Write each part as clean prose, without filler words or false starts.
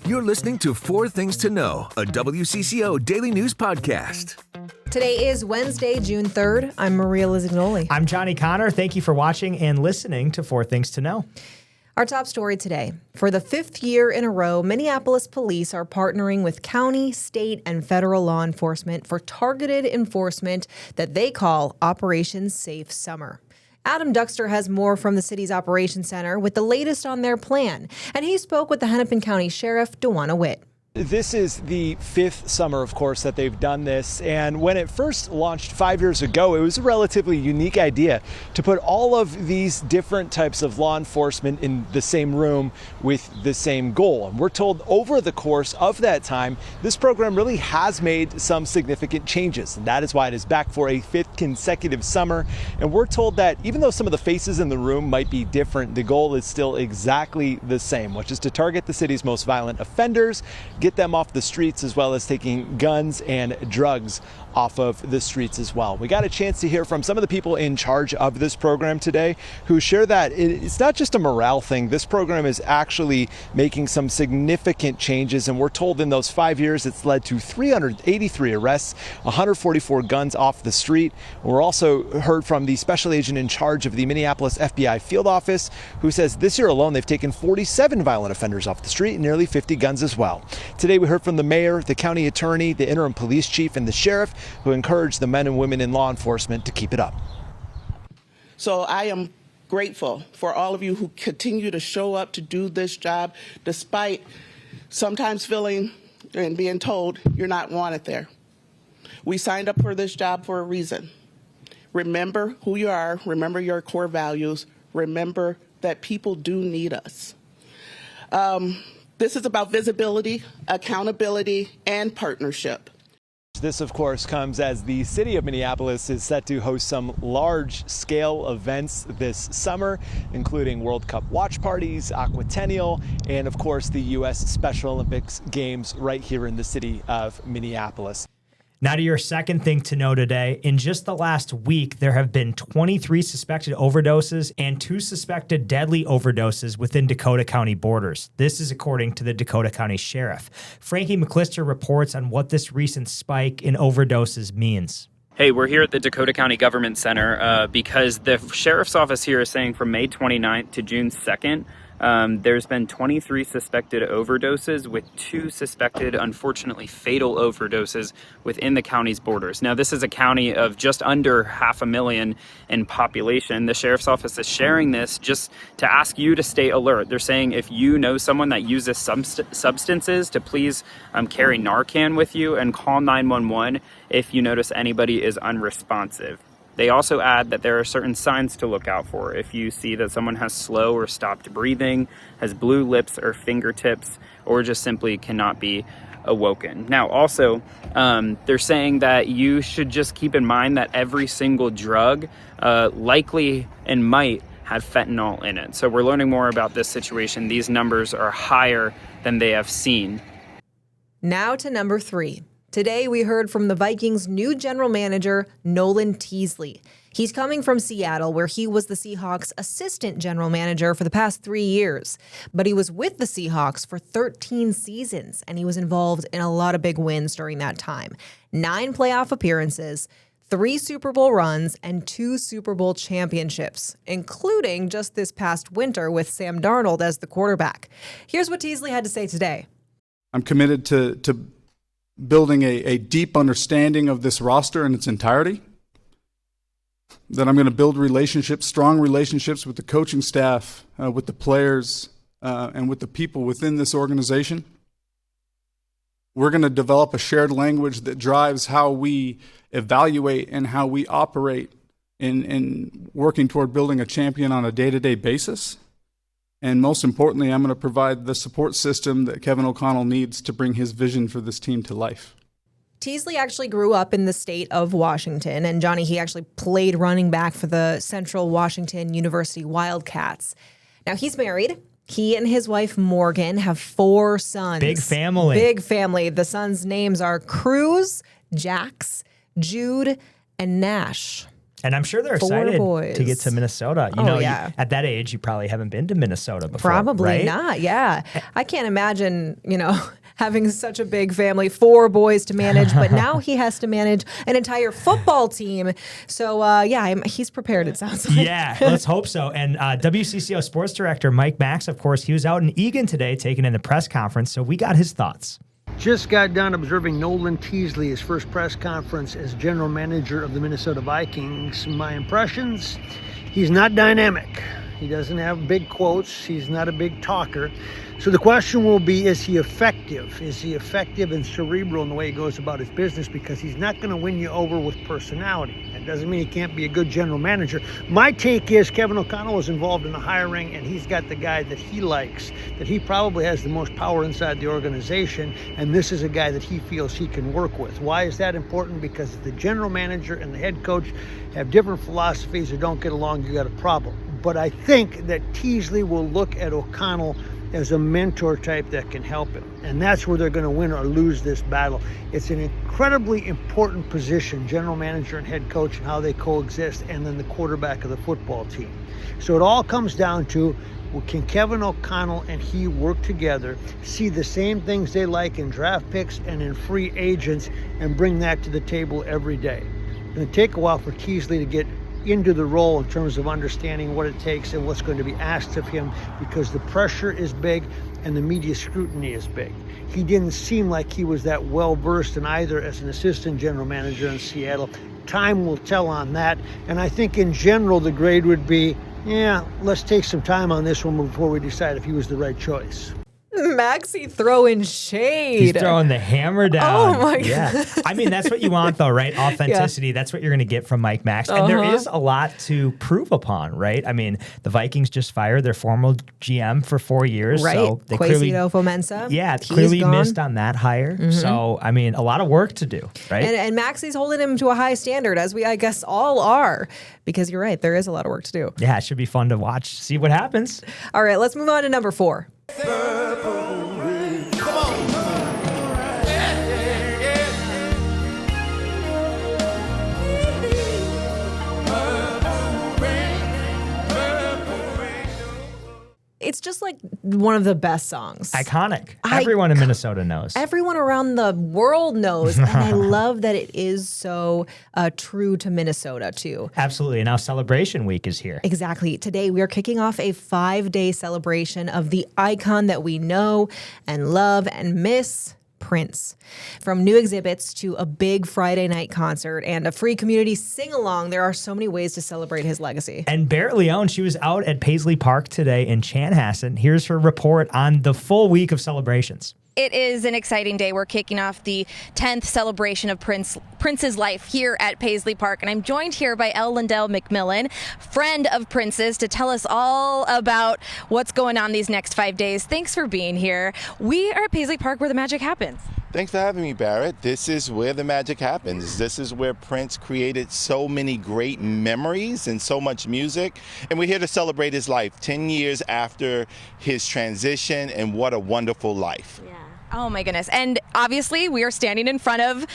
You're listening to Four Things to Know, a WCCO daily news podcast. Today is Wednesday, June 3rd. I'm Maria Lisignoli. I'm Johnny Kahner. Thank you for watching and listening to Four Things to Know. Our top story today. For the fifth year in a row, Minneapolis Police are partnering with county, state, and federal law enforcement for targeted enforcement that they call Operation Safe Summer. Adam Duxter has more from the city's operations center with the latest on their plan, and he spoke with the Hennepin County Sheriff Dewana Witt. This is the fifth summer, of course, that they've done this. And when it first launched 5 years ago, it was a relatively unique idea to put all of these different types of law enforcement in the same room with the same goal. And we're told over the course of that time, this program really has made some significant changes. And that is why it is back for a fifth consecutive summer. And we're told that even though some of the faces in the room might be different, the goal is still exactly the same, which is to target the city's most violent offenders, get them off the streets, as well as taking guns and drugs off of the streets as well. We got a chance to hear from some of the people in charge of this program today who share that it's not just a morale thing. This program is actually making some significant changes, and we're told in those 5 years it's led to 383 arrests, 144 guns off the street. We're also heard from the special agent in charge of the Minneapolis FBI field office, who says this year alone they've taken 47 violent offenders off the street and nearly 50 guns as well. Today we heard from the mayor, the county attorney, the interim police chief, and the sheriff, who encouraged the men and women in law enforcement to keep it up. So I am grateful for all of you who continue to show up to do this job, despite sometimes feeling and being told you're not wanted there. We signed up for this job for a reason. Remember who you are, remember your core values, remember that people do need us. This is about visibility, accountability, and partnership. This, of course, comes as the city of Minneapolis is set to host some large-scale events this summer, including World Cup watch parties, Aquatennial, and, of course, the U.S. Special Olympics Games right here in the city of Minneapolis. Now to your second thing to know today. In just the last week, there have been 23 suspected overdoses and 2 suspected deadly overdoses within Dakota County borders. This is according to the Dakota County Sheriff. Frankie McClister reports on what this recent spike in overdoses means. Hey, we're here at the Dakota County Government Center because the Sheriff's Office here is saying from May 29th to June 2nd, there's been 23 suspected overdoses with 2 suspected, unfortunately, fatal overdoses within the county's borders. Now, this is a county of just under 500,000 in population. The Sheriff's Office is sharing this just to ask you to stay alert. They're saying if you know someone that uses substances to please carry Narcan with you and call 911 if you notice anybody is unresponsive. They also add that there are certain signs to look out for. If you see that someone has slow or stopped breathing, has blue lips or fingertips, or just simply cannot be awoken. Now, also, they're saying that you should just keep in mind that every single drug likely and might have fentanyl in it. So we're learning more about this situation. These numbers are higher than they have seen. Now to number 3. Today, we heard from the Vikings' new general manager, Nolan Teasley. He's coming from Seattle, where he was the Seahawks' assistant general manager for the past 3 years. But he was with the Seahawks for 13 seasons, and he was involved in a lot of big wins during that time. 9 playoff appearances, 3 Super Bowl runs, and 2 Super Bowl championships, including just this past winter with Sam Darnold as the quarterback. Here's what Teasley had to say today. I'm committed to building a deep understanding of this roster in its entirety, that I'm going to build relationships, strong relationships with the coaching staff, with the players, and with the people within this organization. We're going to develop a shared language that drives how we evaluate and how we operate in working toward building a champion on a day-to-day basis. And most importantly, I'm going to provide the support system that Kevin O'Connell needs to bring his vision for this team to life. Teasley actually grew up in the state of Washington, and Johnny, he actually played running back for the Central Washington University Wildcats. Now, he's married. He and his wife, Morgan, have 4 sons. Big family. Big family. The sons' names are Cruz, Jax, Jude, and Nash. And I'm sure they're 4 excited boys. to get to Minnesota. You Oh, know, yeah. at that age, you probably haven't been to Minnesota before. Probably right? not. Yeah. I can't imagine, having such a big family, 4 boys to manage, but now he has to manage an entire football team. So, he's prepared, it sounds like. Yeah, let's hope so. And WCCO sports director Mike Max, of course, he was out in Eagan today taking in the press conference, so we got his thoughts. Just got done observing Nolan Teasley, his first press conference as general manager of the Minnesota Vikings. My impressions, he's not dynamic. He doesn't have big quotes. He's not a big talker. So the question will be, is he effective? Is he effective and cerebral in the way he goes about his business? Because he's not going to win you over with personality. That doesn't mean he can't be a good general manager. My take is Kevin O'Connell was involved in the hiring, and he's got the guy that he likes, that he probably has the most power inside the organization, and this is a guy that he feels he can work with. Why is that important? Because if the general manager and the head coach have different philosophies or don't get along, you got a problem. But I think that Teasley will look at O'Connell as a mentor type that can help him. And that's where they're going to win or lose this battle. It's an incredibly important position, general manager and head coach, and how they coexist, and then the quarterback of the football team. So it all comes down to, well, can Kevin O'Connell and he work together, see the same things they like in draft picks and in free agents, and bring that to the table every day? It's going to take a while for Teasley to get into the role in terms of understanding what it takes and what's going to be asked of him, because the pressure is big and the media scrutiny is big. He didn't seem like he was that well versed in either as an assistant general manager in Seattle. Time will tell on that, and I think in general the grade would be, let's take some time on this one before we decide if he was the right choice. Maxie throwing shade. He's throwing the hammer down. Oh, my God. Yeah. I mean, that's what you want, though, right? Authenticity. That's what you're going to get from Mike Max. And there is a lot to prove upon, right? I mean, the Vikings just fired their former GM for 4 years. Right. So they Quasito Fomensa. Yeah, He's clearly gone. missed on that hire. So, I mean, a lot of work to do, right? And Maxie's holding him to a high standard, as we, I guess, all are, because you're right, there is a lot of work to do. Yeah, it should be fun to watch, see what happens. All right, let's move on to number 4. It's just like one of the best songs. Iconic. Everyone in Minnesota knows. Everyone around the world knows. And I love that it is so true to Minnesota, too. Absolutely. Now Celebration Week is here. Exactly. Today, we are kicking off a 5-day celebration of the icon that we know and love and miss, Prince. From new exhibits to a big Friday night concert and a free community sing-along, there are so many ways to celebrate his legacy. And Barrett Leone, she was out at Paisley Park today in Chanhassen. Here's her report on the full week of celebrations. It is an exciting day. We're kicking off the 10th celebration of Prince's life here at Paisley Park. And I'm joined here by L. Lindell McMillan, friend of Prince's, to tell us all about what's going on these next 5 days. Thanks for being here. We are at Paisley Park where the magic happens. Thanks for having me, Barrett. This is where the magic happens. This is where Prince created so many great memories and so much music. And we're here to celebrate his life 10 years after his transition, and what a wonderful life. Yeah. Oh my goodness. And obviously we are standing in front of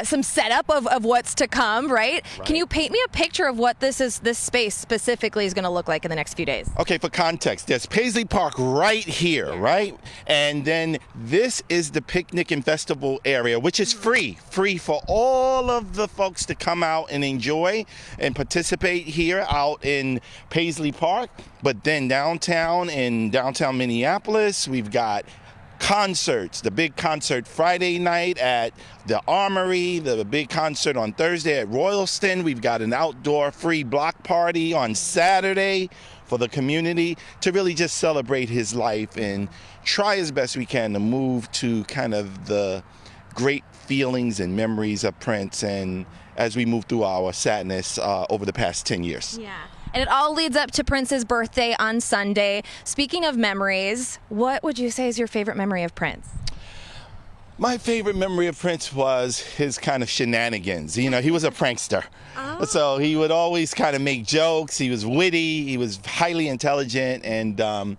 some setup of what's to come, right? Can you paint me a picture of what this space specifically is going to look like in the next few days? Okay, for context, there's Paisley Park right here, right? And then this is the picnic and festival area, which is free for all of the folks to come out and enjoy and participate here out in Paisley Park. But then downtown Minneapolis, we've got concerts, the big concert Friday night at the Armory, the big concert on Thursday at Royalston. We've got an outdoor free block party on Saturday for the community to really just celebrate his life and try as best we can to move to kind of the great feelings and memories of Prince, and as we move through our sadness over the past 10 years. Yeah. And it all leads up to Prince's birthday on Sunday. Speaking of memories, what would you say is your favorite memory of Prince? My favorite memory of Prince was his kind of shenanigans. You know, he was a prankster. Oh. So he would always kind of make jokes. He was witty. He was highly intelligent. And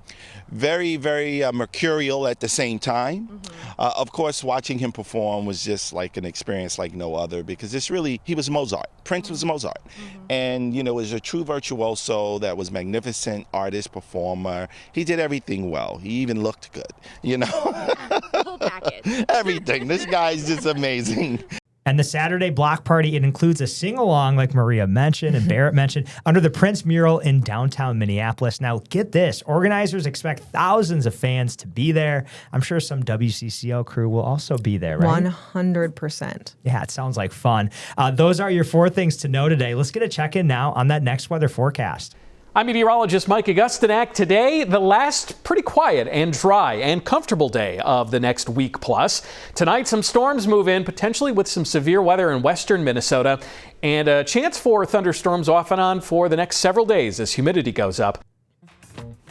very, very mercurial at the same time. Of course, watching him perform was just like an experience like no other, because he was Mozart. Prince was Mozart. And, was a true virtuoso that was magnificent artist, performer. He did everything well. He even looked good, Whole package. Everything. This guy's just amazing. And the Saturday block party, it includes a sing-along, like Maria mentioned and Barrett mentioned, under the Prince mural in downtown Minneapolis. Now, get this. Organizers expect thousands of fans to be there. I'm sure some WCCO crew will also be there, right? 100%. Yeah, it sounds like fun. Those are your 4 things to know today. Let's get a check-in now on that next weather forecast. I'm meteorologist Mike Augustinak. Today, the last pretty quiet and dry and comfortable day of the next week plus. Tonight, some storms move in, potentially with some severe weather in western Minnesota, and a chance for thunderstorms off and on for the next several days as humidity goes up.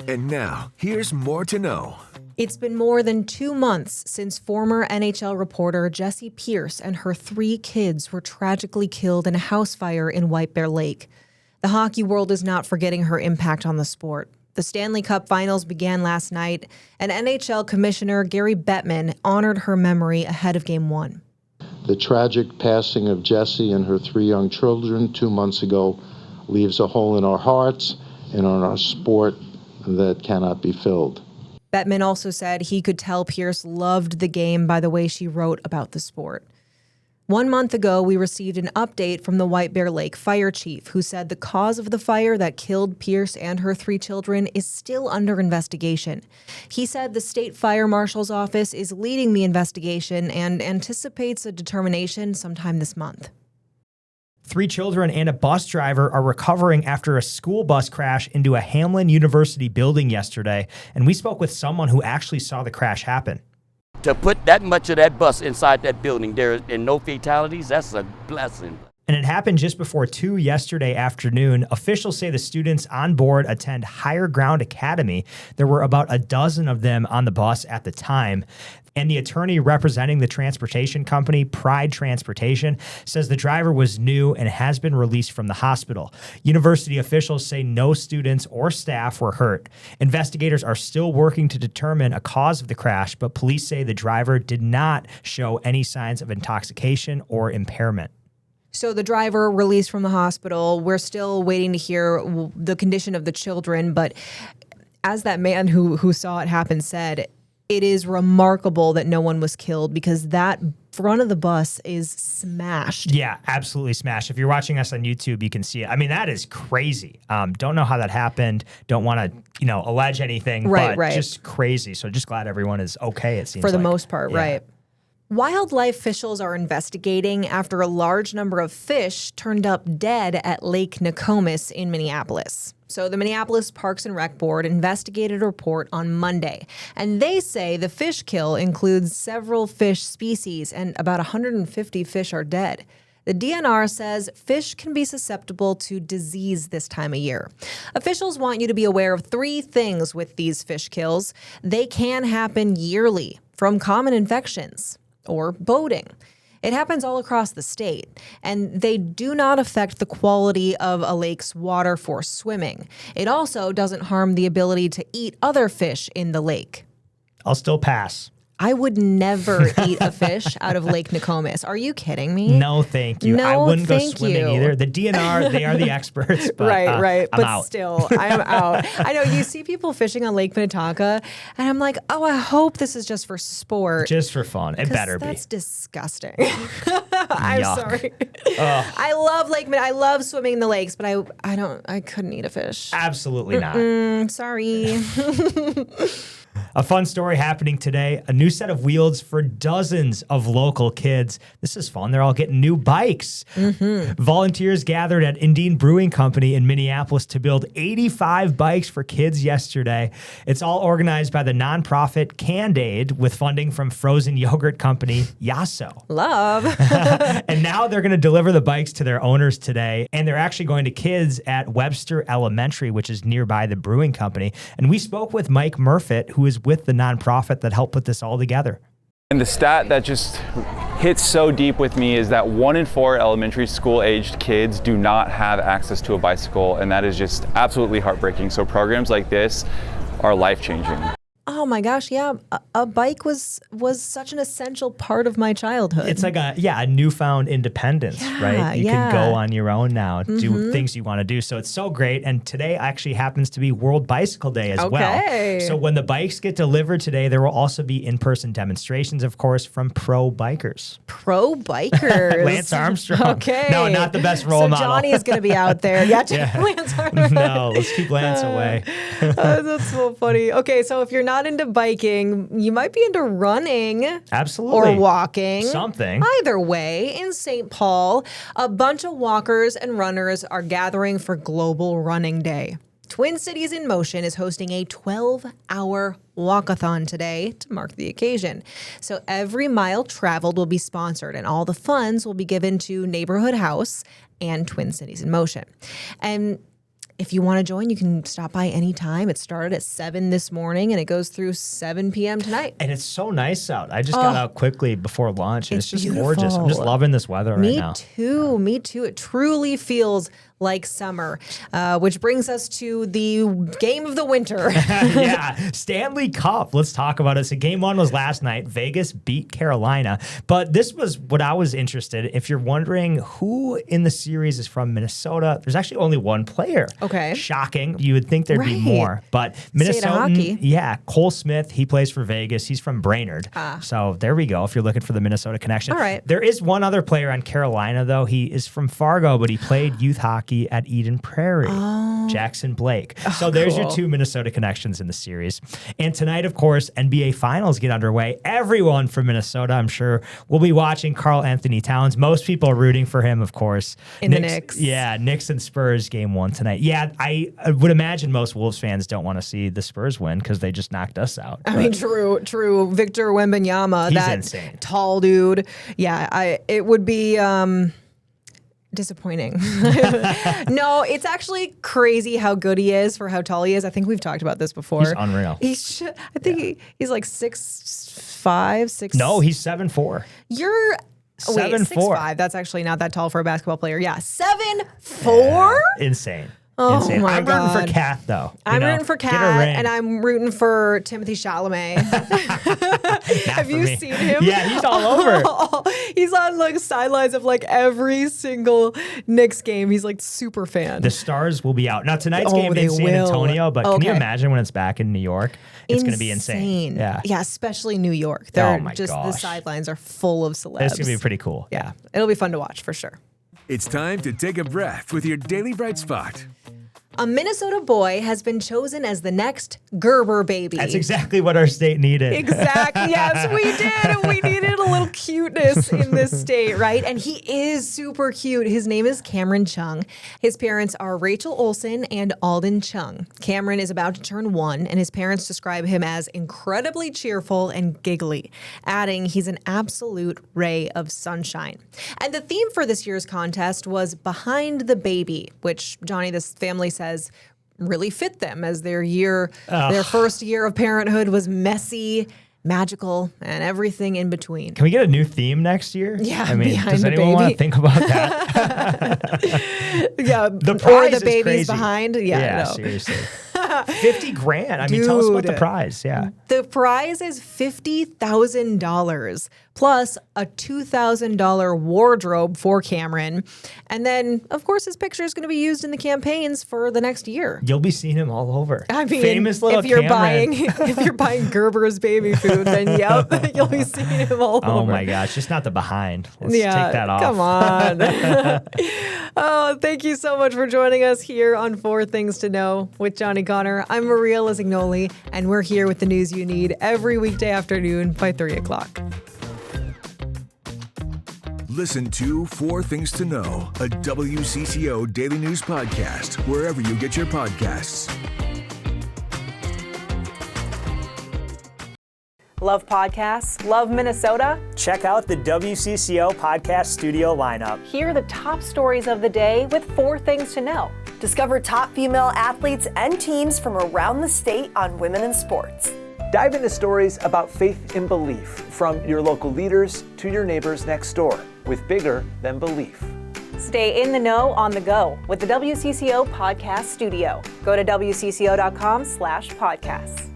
And now, here's more to know. It's been more than 2 months since former NHL reporter Jessie Pierce and her 3 kids were tragically killed in a house fire in White Bear Lake. The hockey world is not forgetting her impact on the sport. The Stanley Cup Finals began last night, and NHL Commissioner Gary Bettman honored her memory ahead of Game 1. The tragic passing of Jessie and her 3 young children 2 months ago leaves a hole in our hearts and on our sport that cannot be filled. Bettman also said he could tell Pierce loved the game by the way she wrote about the sport. 1 month ago, we received an update from the White Bear Lake fire chief, who said the cause of the fire that killed Pierce and her 3 children is still under investigation. He said the state fire marshal's office is leading the investigation and anticipates a determination sometime this month. 3 children and a bus driver are recovering after a school bus crash into a Hamline University building yesterday, and we spoke with someone who actually saw the crash happen. To put that much of that bus inside that building there and no fatalities, that's a blessing. And it happened just before 2 yesterday afternoon. Officials say the students on board attend Higher Ground Academy. There were about a dozen of them on the bus at the time. And the attorney representing the transportation company, Pride Transportation, says the driver was new and has been released from the hospital. University officials say no students or staff were hurt. Investigators are still working to determine a cause of the crash, but police say the driver did not show any signs of intoxication or impairment. So the driver released from the hospital. We're still waiting to hear the condition of the children. But as that man who saw it happen said, it is remarkable that no one was killed because that front of the bus is smashed. Yeah, absolutely smashed. If you're watching us on YouTube, you can see it. I mean, that is crazy. Don't know how that happened. Don't want to, allege anything. But just crazy. So just glad everyone is okay, it seems for the like. most part, yeah. Right. Wildlife officials are investigating after a large number of fish turned up dead at Lake Nokomis in Minneapolis. So the Minneapolis Parks and Rec Board investigated a report on Monday, and they say the fish kill includes several fish species and about 150 fish are dead. The DNR says fish can be susceptible to disease this time of year. Officials want you to be aware of 3 things with these fish kills. They can happen yearly from common infections or boating. It happens all across the state, and they do not affect the quality of a lake's water for swimming. It also doesn't harm the ability to eat other fish in the lake. I'll still pass. I would never eat a fish out of Lake Nokomis. Are you kidding me? No, thank you. No, I wouldn't go thank swimming you. either. The DNR, they are the experts. But, right. I'm But out. still, I'm out. I know you see people fishing on Lake Minnetonka, and I'm like, oh, I hope this is just for sport. Just for fun. It better be. That's disgusting. I'm Yuck. sorry. I love Lake I love swimming in the lakes, but I couldn't eat a fish. Absolutely not. Sorry. A fun story happening today. A new set of wheels for dozens of local kids. This is fun. They're all getting new bikes. Volunteers gathered at Indine Brewing Company in Minneapolis to build 85 bikes for kids yesterday. It's all organized by the nonprofit Cand-Aid with funding from frozen yogurt company Yasso. Love. And now they're going to deliver the bikes to their owners today. And they're actually going to kids at Webster Elementary, which is nearby the brewing company. And we spoke with Mike Murfitt, who is with the nonprofit that helped put this all together. And the stat that just hits so deep with me is that 1 in 4 elementary school aged kids do not have access to a bicycle, and that is just absolutely heartbreaking. So programs like this are life-changing. Oh my gosh, yeah. A bike was such an essential part of my childhood. It's like a newfound independence, right? You can go on your own now, do things you want to do. So it's so great. And today actually happens to be World Bicycle Day as well. So when the bikes get delivered today, there will also be in-person demonstrations, of course, from pro bikers. Pro bikers. Lance Armstrong. Okay. No, not the best role model. So Johnny is going to be out there. Yeah, Lance Armstrong. No, let's keep Lance away. That's so funny. Okay, so if you're not into biking, you might be into running. Absolutely. Or walking. Something. Either way, in St. Paul, a bunch of walkers and runners are gathering for Global Running Day. Twin Cities in Motion is hosting a 12-hour walkathon today to mark the occasion. So every mile traveled will be sponsored, and all the funds will be given to Neighborhood House and Twin Cities in Motion. And if you want to join, you can stop by anytime. It started at 7 this morning, and it goes through 7 p.m. tonight. And it's so nice out. I just got out quickly before lunch, and it's just beautiful. gorgeous. I'm just loving this weather right now. Me too. It truly feels like summer, which brings us to the game of the winter. Yeah, Stanley Cup. Let's talk about it. So game one was last night. Vegas beat Carolina. But this was what I was interested in. If you're wondering who in the series is from Minnesota, there's actually only one player. Okay. Shocking. You would think there'd be more. But Minnesota, yeah, Cole Smith, he plays for Vegas. He's from Brainerd. So there we go, if you're looking for the Minnesota connection. All right. There is one other player on Carolina, though. He is from Fargo, but he played youth hockey at Eden Prairie. Jackson Blake. So there's your two Minnesota connections in the series. And tonight, of course, NBA Finals get underway. Everyone from Minnesota, I'm sure, will be watching Karl Anthony Towns. Most people are rooting for him, of course. In the Knicks. Yeah, Knicks and Spurs game one tonight. Yeah, I would imagine most Wolves fans don't want to see the Spurs win because they just knocked us out. I mean, true. Victor Wembanyama, He's that insane. Tall dude. Yeah, it would be disappointing. No, it's actually crazy how good he is for how tall he is. I think we've talked about this before. He's unreal. I think he's like 6'5", 6. No, he's 7'4". You're 7'4". 6'5". That's actually not that tall for a basketball player. Yeah, 7'4". Insane. Oh Insane. my I'm God. rooting for Kat, though. I'm rooting for Kat, and I'm rooting for Timothy Chalamet. Have you seen him? Yeah, he's all over. He's on like sidelines of like every single Knicks game. He's like super fan. The stars will be out. Now, tonight's game in San Antonio, but can you imagine when it's back in New York? It's going to be insane. Yeah, especially New York. The sidelines are full of celebs. It's going to be pretty cool. Yeah, it'll be fun to watch for sure. It's time to take a breath with your Daily Bright Spot. A Minnesota boy has been chosen as the next Gerber baby. That's exactly what our state needed. Exactly. Yes, we did. We needed a little cuteness in this state, right? And he is super cute. His name is Cameron Chung. His parents are Rachel Olsen and Alden Chung. Cameron is about to turn 1, and his parents describe him as incredibly cheerful and giggly, adding he's an absolute ray of sunshine. And the theme for this year's contest was Behind the Baby, which Johnny, this family says really fit them as their first year of parenthood was messy, magical, and everything in between. Can we get a new theme next year? Yeah, I mean, does anyone want to think about that? Yeah, the prize or the baby's crazy. Behind. Yeah, seriously. $50,000. I mean, tell us about the prize. Yeah. The prize is $50,000 plus a $2,000 wardrobe for Cameron. And then, of course, his picture is going to be used in the campaigns for the next year. You'll be seeing him all over. I mean, famous little if you're Cameron. buying Gerber's baby food, then yep, you'll be seeing him all over. Oh my gosh, just not the behind. Let's take that off. Come on. Oh, thank you so much for joining us here on 4 Things to Know with Johnny Kahner. I'm Maria Lisignoli, and we're here with the news you need every weekday afternoon by 3 o'clock. Listen to 4 Things to Know, a WCCO daily news podcast, wherever you get your podcasts. Love podcasts? Love Minnesota? Check out the WCCO podcast studio lineup. Hear the top stories of the day with 4 Things to Know. Discover top female athletes and teams from around the state on women in sports. Dive into stories about faith and belief, from your local leaders to your neighbors next door, with Bigger Than Belief. Stay in the know on the go with the WCCO Podcast Studio. Go to WCCO.com/podcasts.